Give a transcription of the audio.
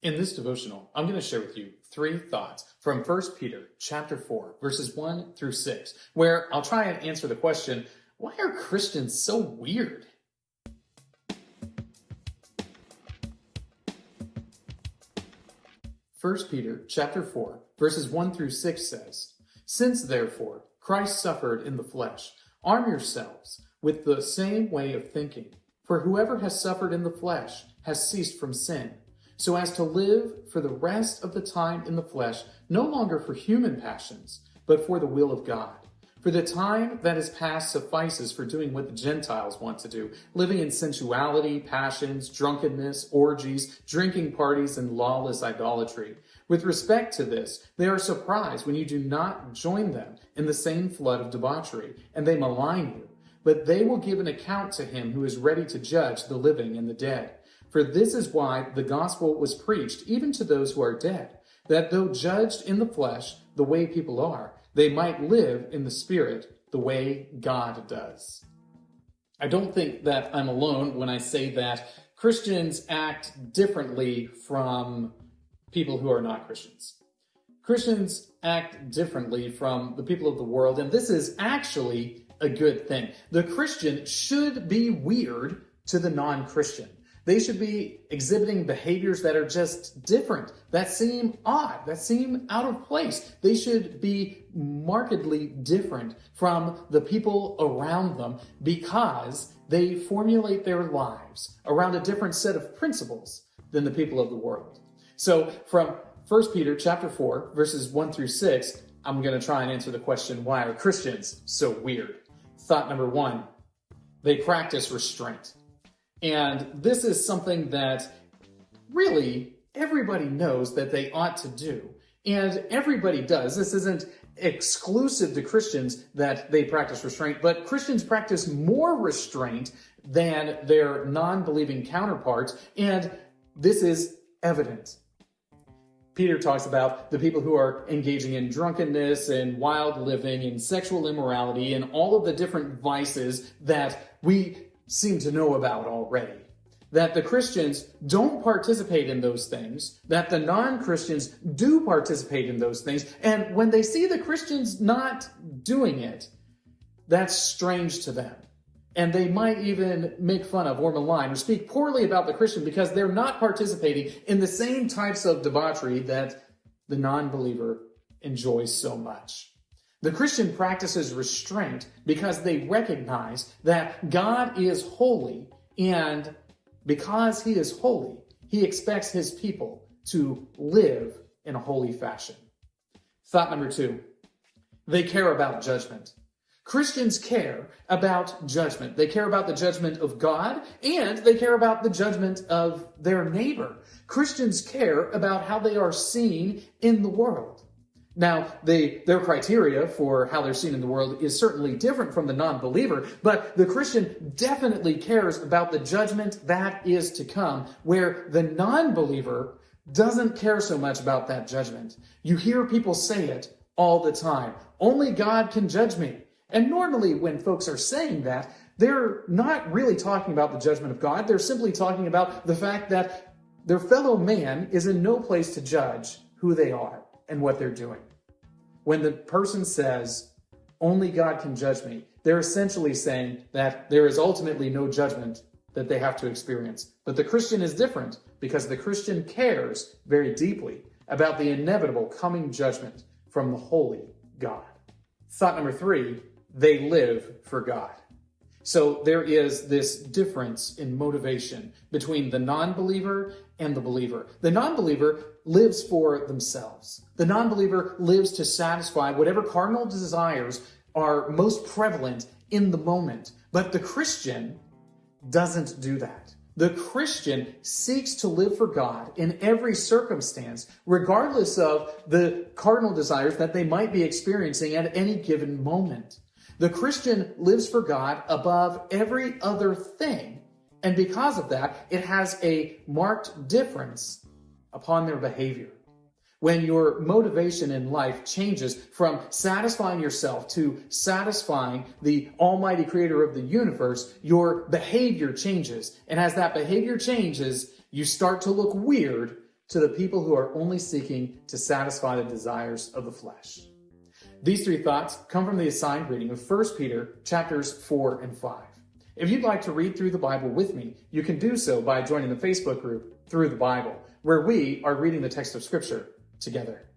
In this devotional, I'm going to share with you 3 thoughts from 1 Peter chapter 4, verses 1 through 6, where I'll try and answer the question, why are Christians so weird? First Peter chapter 4, verses 1 through 6 says, "Since therefore Christ suffered in the flesh, arm yourselves with the same way of thinking. For whoever has suffered in the flesh has ceased from sin, so as to live for the rest of the time in the flesh, no longer for human passions, but for the will of God. For the time that is past suffices for doing what the Gentiles want to do, living in sensuality, passions, drunkenness, orgies, drinking parties, and lawless idolatry. With respect to this, they are surprised when you do not join them in the same flood of debauchery, and they malign you. But they will give an account to him who is ready to judge the living and the dead. For this is why the gospel was preached even to those who are dead, that though judged in the flesh the way people are, they might live in the spirit the way God does." I don't think that I'm alone when I say that Christians act differently from people who are not Christians. Christians act differently from the people of the world, and this is actually a good thing. The Christian should be weird to the non-Christian. They should be exhibiting behaviors that are just different, that seem odd, that seem out of place. They should be markedly different from the people around them because they formulate their lives around a different set of principles than the people of the world. So from 1 Peter chapter 4, verses 1 through 6, I'm going to try and answer the question, why are Christians so weird? Thought number 1, they practice restraint. And this is something that really everybody knows that they ought to do. And everybody does. This isn't exclusive to Christians that they practice restraint, but Christians practice more restraint than their non-believing counterparts. And this is evident. Peter talks about the people who are engaging in drunkenness and wild living and sexual immorality and all of the different vices that we seem to know about already. That the Christians don't participate in those things, that the non-Christians do participate in those things, and when they see the Christians not doing it, that's strange to them. And they might even make fun of or malign or speak poorly about the Christian because they're not participating in the same types of debauchery that the non-believer enjoys so much. The Christian practices restraint because they recognize that God is holy, and because he is holy, he expects his people to live in a holy fashion. Thought number 2, they care about judgment. Christians care about judgment. They care about the judgment of God, and they care about the judgment of their neighbor. Christians care about how they are seen in the world. Now, their criteria for how they're seen in the world is certainly different from the non-believer, but the Christian definitely cares about the judgment that is to come, where the non-believer doesn't care so much about that judgment. You hear people say it all the time. Only God can judge me. And normally when folks are saying that, they're not really talking about the judgment of God. They're simply talking about the fact that their fellow man is in no place to judge who they are and what they're doing. When the person says, only God can judge me, they're essentially saying that there is ultimately no judgment that they have to experience. But the Christian is different because the Christian cares very deeply about the inevitable coming judgment from the holy God. Thought number 3, they live for God. So there is this difference in motivation between the non-believer and the believer. The non-believer lives for themselves. The non-believer lives to satisfy whatever carnal desires are most prevalent in the moment. But the Christian doesn't do that. The Christian seeks to live for God in every circumstance, regardless of the carnal desires that they might be experiencing at any given moment. The Christian lives for God above every other thing, and because of that, it has a marked difference upon their behavior. When your motivation in life changes from satisfying yourself to satisfying the Almighty Creator of the universe, your behavior changes. And as that behavior changes, you start to look weird to the people who are only seeking to satisfy the desires of the flesh. These three thoughts come from the assigned reading of 1 Peter chapters 4 and 5. If you'd like to read through the Bible with me, you can do so by joining the Facebook group Through the Bible, where we are reading the text of Scripture together.